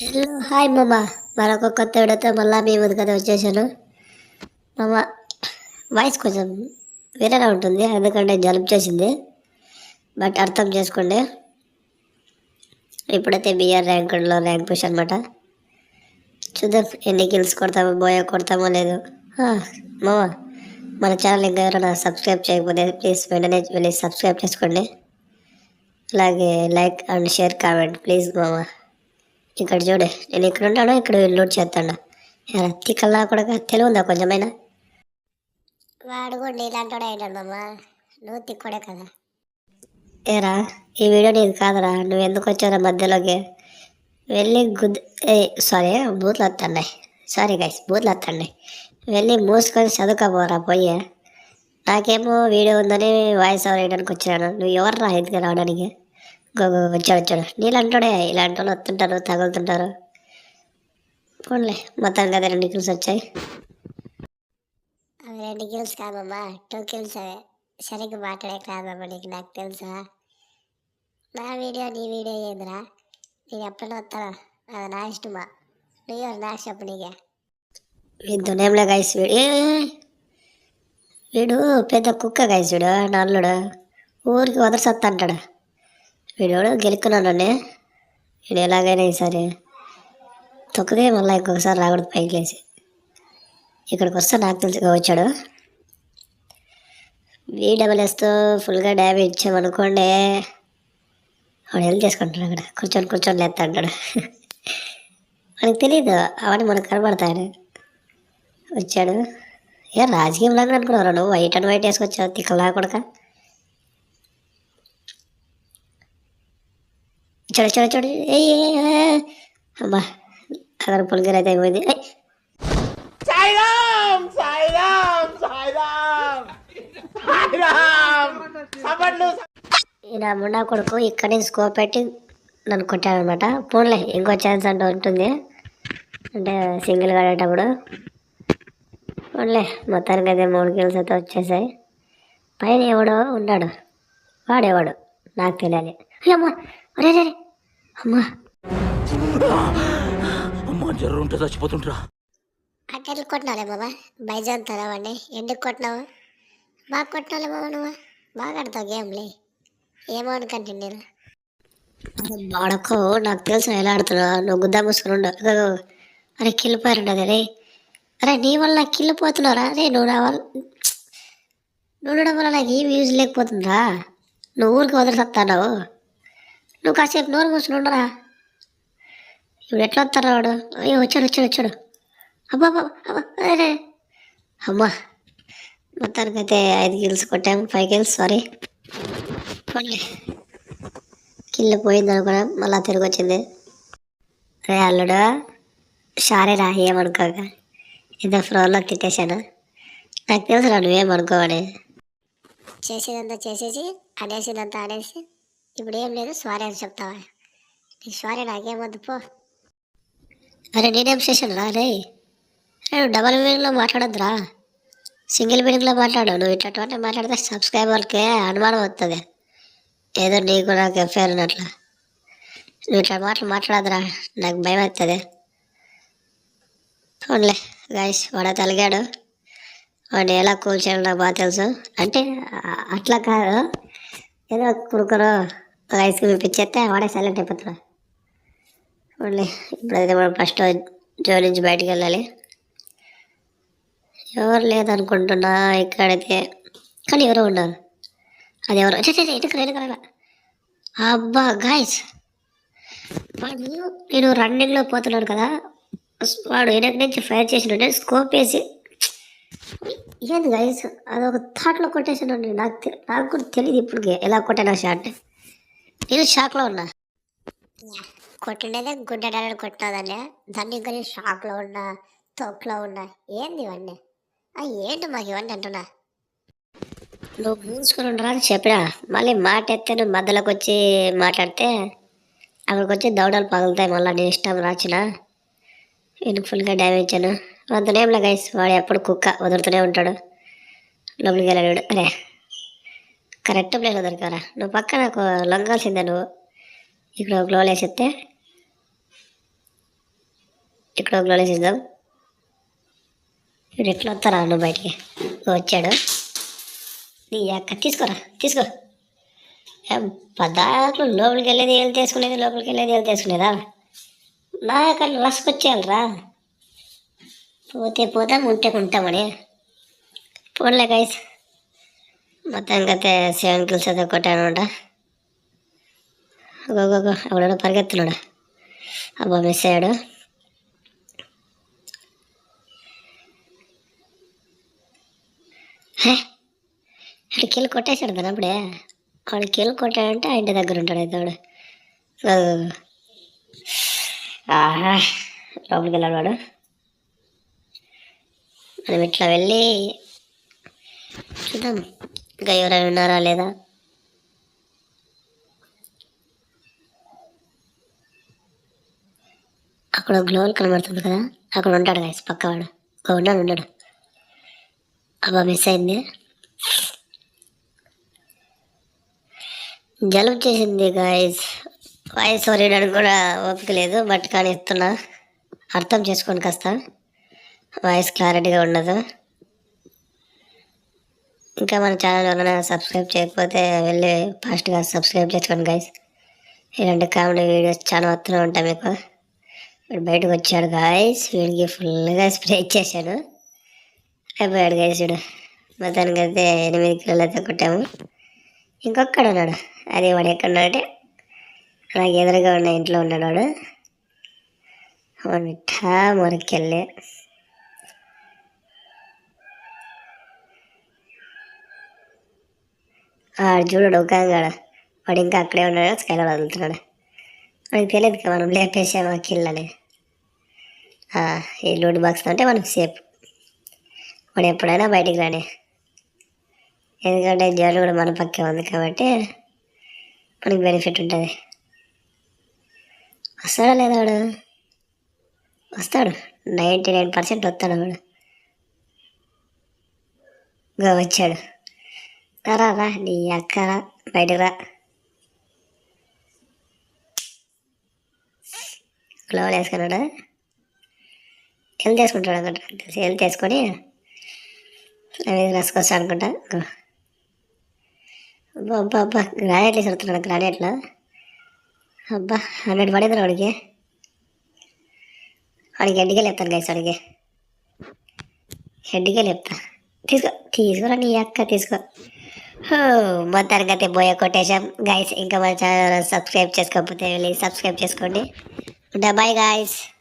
Hello hi మామ. మరొక కొత్త వీడియోతో మళ్ళీ మీ ముందు కథ వచ్చేసాను. మామ వాయిస్ కొంచెం వేరేలా ఉంటుంది, ఎందుకంటే జలుబు చేసింది. బట్ అర్థం చేసుకోండి. ఇప్పుడైతే బిఆర్ ర్యాంకులో ర్యాంక్ పుష్ అనమాట. చూద్దాం ఎన్ని కిల్స్ కొడతామో లేదు. మామ మన ఛానల్ ఇంకా ఎవరైనా సబ్స్క్రైబ్ చేయకపోతే ప్లీజ్ వెంటనే వెళ్ళి సబ్స్క్రైబ్ చేసుకోండి. అలాగే like and share comment please మామ. ఇక్కడ చూడే, నేను ఇక్కడ ఉంటాను, ఇక్కడ లోడ్ చేస్తాను. తిక్కల్లా కూడా తెలివి ఉందా కొంచెమైనా? వాడు కూడా నీలాంటి వాడే అయినాడు మామ, నువ్వు తిక్కడే కదా. ఏరా ఈ వీడియో నీది కాదరా, నువ్వు ఎందుకు వచ్చారా మధ్యలోకి? వెళ్ళి సారీ బూత్లు వస్తున్నాయి. సారీ గైస్, బూత్లు వస్తున్నాయి. వెళ్ళి మూసుకొని చదువుకోపోరా పోయి. నాకేమో వీడియో ఉందని వాయిస్ ఓవర్ వేయడానికి వచ్చాను. నువ్వు ఎవర్రా ఎందుకు రావడానికి? వచ్చాడు నీళ్ళంటాడే, ఇలాంటి వాళ్ళు వస్తుంటారు, తగులుతుంటారు. పోన్లే మొత్తానికి అదే 2 కిల్స్ వచ్చాయి. అవి 2 కిల్స్ కాదమ్మా, 2 కిల్స్. అవే సరిగ్గా మాట్లాడే కాదమ్మా, నీకు నాకు తెలుసా? నా వీడియో నీ వీడియో ఏందిరా? నేను ఎప్పుడైనా వస్తాను, అది నా ఇష్టమా? నువ్వు నా చెప్పు నీకే. వీడితోనేంలే గైస్, వీడు పెద్ద కుక్క గైస్. వీడు నా అల్లుడు ఊరికి వదలసత్తా అంటాడు. వీడు గెలుక్కున్నాను, వీడు ఎలాగైనా ఈసారి తొక్కదే మళ్ళీ ఇంకొకసారి రాకూడదు పైకి లేచి. ఇక్కడికి వస్తే నాకు తెలిసిగా వచ్చాడు. VWSతో ఫుల్గా డ్యామేజ్ ఇచ్చామనుకోండి, వాడు హెల్ప్ చేసుకుంటాడు. అక్కడ కూర్చొని లేస్తా అంటాడు. మనకు తెలియదు అవన్నీ మనకు కనబడతాయని. వచ్చాడు. రాజకీయంలో అనుకున్నావు నువ్వు? వైట్ అండ్ వైట్ వేసుకొచ్చావు తిక్కలా కొడక. చూడు ఏ అమ్మా, అక్కడ పులిగర్ అయితే అయిపోయింది. నా ముండా కొడుకు ఇక్కడి నుంచి స్కోప్ పెట్టి నన్ను కొట్టాడనమాట. పోన్లే ఇంకో ఛాన్స్ అంటూ ఉంటుంది, అంటే సింగిల్గా ఆడేటప్పుడు. పోన్లే మొత్తానికి అయితే 3 కిల్స్ అయితే వచ్చేసాయి. పైన ఎవడో ఉన్నాడు, వాడేవాడు నాకు తెలియాలి. అమ్మా అరే అమ్మా అమ్మా జ్వరం ఉంటే చచ్చిపోతుంటరా. అట్టెట్లు కొట్టినాలే బాబా, బైజాన్ తరవండి. ఎందుకు కొట్టినావు? బాగా కొట్టినాలే బాబా, నువ్వు బాగా ఆడతావు గేమ్లే. ఏమో అనుకంటే నేను బాడకో, నాకు తెలుసు ఎలా ఆడుతున్నావు. నువ్వు గుద్దా మూసుకుని ఉండవు. అరే కిల్లిపోయారండి అదే. అరే నీ వల్ల కిల్లిపోతున్నారా? అరే నువ్వు నా వల్ల నువ్వు వల్ల నాకు ఏం యూజ్ లేకపోతుందిరా. నువ్వు ఊరికి వదిలిసత్తావు. నువ్వు కాసేపు నోరు మూసుకుని ఉండరా. ఇప్పుడు ఎట్లా వస్తారా వాడు? అయ్యో వచ్చాడు. అబ్బా అరే అమ్మా, మొత్తానికైతే 5 కిల్స్ కొట్టాము. 5 kills sorry. పోన్లే కిల్లు పోయింది అనుకున్నా, మళ్ళీ తిరిగి వచ్చింది. రే అల్లుడు సారీ రా, ఏమనుకోగా ఏదో ఫ్లోర్లో తిట్టేశాను. నాకు తెలుసు రా నువ్వేమనుకోవని. చేసేదంతా చేసేసి అనేసిందంతా అనేసి ఇప్పుడు ఏం లేదు సారీ అని చెప్తావా? నీ సారీ నాకేమొద్దు పో. అరే నేనేం చేశాను రా? రే నువ్వు డబల్ మీనింగ్లో మాట్లాడొద్దురా, సింగిల్ మీనింగ్లో మాట్లాడు. నువ్వు ఇట్లాంటి మాట్లాడితే సబ్స్క్రైబర్కే అనుమానం వస్తుంది, ఏదో నీకు నాకు ఎఫ్ఐఆర్ ఉన్నట్లా. నువ్వు ఇట్లా మాట్లాడదురా, నాకు భయం అవుతుంది. అవునులే గాయస్, వాడ తలిగాడు. వాడిని ఎలా కూల్చాలో నాకు బాగా తెలుసు. అంటే అట్లా కాదు, ఏదో కురుకురు ఐస్ క్రీమ్ ఇప్పించేస్తే వాడే సైలెంట్ అయిపోతున్నా. ఓన్లీ ఇప్పుడైతే మనం ఫస్ట్ జోన్ నుంచి బయటికి వెళ్ళాలి. ఎవరు లేదనుకుంటున్నా ఇక్కడైతే, కానీ ఎవరో ఉన్నారు. అది ఎవరు? ఎటుకరా. అబ్బా గాయస్, వాడు నేను రన్నింగ్లో పోతున్నాను కదా, వాడు వెనక నుంచి ఫైర్ చేసినట్టే స్కోప్ వేసి ఏంది గైస్, అదొక థాట్లో కొట్టేసానండి. నాకు కూడా తెలియదు ఇప్పుడు ఎలా కొట్టాను షాట్. నేను షాక్లో ఉన్నా. కొట్టిండేదే గుడ్డడాలని కొట్టినదాన్ని, దాన్ని ఇంకా నేను షాక్లో ఉన్నా, తోక్లో ఉన్నా. ఏంది ఇవన్నీ? ఏంటి మాకు ఇవన్నీ అంటున్నా? నువ్వు మూసుకొని ఉండరా అని చెప్పినా, మళ్ళీ మాట ఎత్తే నువ్వు మధ్యలోకి వచ్చి మాట్లాడితే అక్కడికి వచ్చి దౌడలు పగులుతాయి. మళ్ళీ నేను ఇష్టం రాచిన నేను ఫుల్గా డ్యామేజ్ ఇచ్చాను. అంతనేంలే గైస్, వాడు ఎప్పుడు కుక్క వదులుతూనే ఉంటాడు. లోపలికి వెళ్ళాడు. అరే కరెక్ట్ ప్లేస్లో దొరికారా. నువ్వు పక్క నాకు లొంగాల్సిందే. నువ్వు ఇక్కడ ఒక లోలు వేసేస్తే ఇక్కడ ఒక గ్లోవ్ వేసేద్దాం. ఇప్పుడు ఎట్లా వస్తారా నువ్వు బయటికి? వచ్చాడు. నీ అక్క తీసుకోరా, తీసుకో. పదార్థం లోపలికి వెళ్ళేది ఏళ్ళు తీసుకునేది, లోపలికి వెళ్ళేది ఏళ్ళు తీసుకునేదా? నా అక్కడ లసుకొచ్చేయాలరా. పోతే పోతాం, ఉంటే ఉంటామని. పోన్లే గైస్, మొత్తానికి అయితే 7 kills అయితే కొట్టాను అనమాట. గోగో ఎవడో పరిగెత్తున్నాడు. అబ్బా మిస్ అయ్యాడు. అటు కీళ్ళు కొట్టేశాడు కదా అప్పుడే. వాడు కీళ్ళు కొట్టాడంటే ఆ ఇంటి దగ్గర ఉంటాడు అయితే వాడు. లోపలికి వెళ్ళాడు వాడు. మనం ఇట్లా వెళ్ళి చూద్దాం ఇంకా ఎవరైనా ఉన్నారా లేదా. అక్కడ గ్లోవల్ కనబడుతుంది కదా, అక్కడ ఉంటాడు గైస్ పక్కవాడు. ఉన్నాడు. అబ్బా మిస్ అయింది. జలుబు చేసింది గాయస్. వాయిస్ ఓరియడానికి కూడా ఓపిక లేదు, బట్ కానీ ఇస్తున్నా, అర్థం చేసుకోండి కాస్త. వాయిస్ క్లారిటీగా ఉండదు. ఇంకా మన ఛానల్ ఎవరైనా సబ్స్క్రైబ్ చేయకపోతే వెళ్ళి ఫాస్ట్గా సబ్స్క్రైబ్ చేసుకోండి గైస్. ఇలాంటి కామెడీ వీడియోస్ చాలా వస్తూనే ఉంటాయి మీకు. ఇప్పుడు బయటకు వచ్చాడు గాయస్, వీడికి ఫుల్గా స్ప్రే ఇచ్చేసాడు. అయిపోయాడు గైస్ వీడు. మొత్తానికి అయితే 8 kills అయితే కొట్టాము. ఇంకొక్కడు ఉన్నాడు. అది వాడు ఎక్కడున్నాడంటే నాకు ఎదురుగా ఉన్న ఇంట్లో ఉన్నాడు వాడు. మిఠా మురకెళ్ళి చూడు ఒకంగాడు. వాడు ఇంకా అక్కడే ఉన్నాడు, స్కైలో వదులుతున్నాడు. మనకి తెలియదు కదా మనం లేపేసాము ఆ కిల్ అని. ఈ లూడ్ బాక్స్ అంటే మనకు సేఫ్. వాడు ఎప్పుడైనా బయటికి రాని, ఎందుకంటే జైలు కూడా మన పక్కే ఉంది కాబట్టి మనకి బెనిఫిట్ ఉంటుంది. వస్తాడా లేదా వాడు? వస్తాడు, 99% వస్తాడు వాడు. వచ్చాడు. రా నీ అక్క బయటకు రా. గ్లోవల్ వేసుకున్నాడు. హెల్త్ వేసుకుంటాడు అనుకుంటా. హెల్త్ వేసుకొని అవి రాసుకొస్తాడు అనుకుంటా. అబ్బా గ్రానైట్లు వేసుకున్నాడు. గ్రానైట్లో అబ్బా 100 పడింది వాడికి. హెడ్గా లేపుతాను గైస్. వాడికి హెడ్గా లేపుతా. తీసుకోరా నీ అక్క, తీసుకో. మొత్తానికి అయితే బోయ కొట్టేశాం గైస్. ఇంకా మన ఛానల్ సబ్స్క్రైబ్ చేసుకోకపోతే వెళ్ళి సబ్స్క్రైబ్ చేసుకోండి. Bye guys.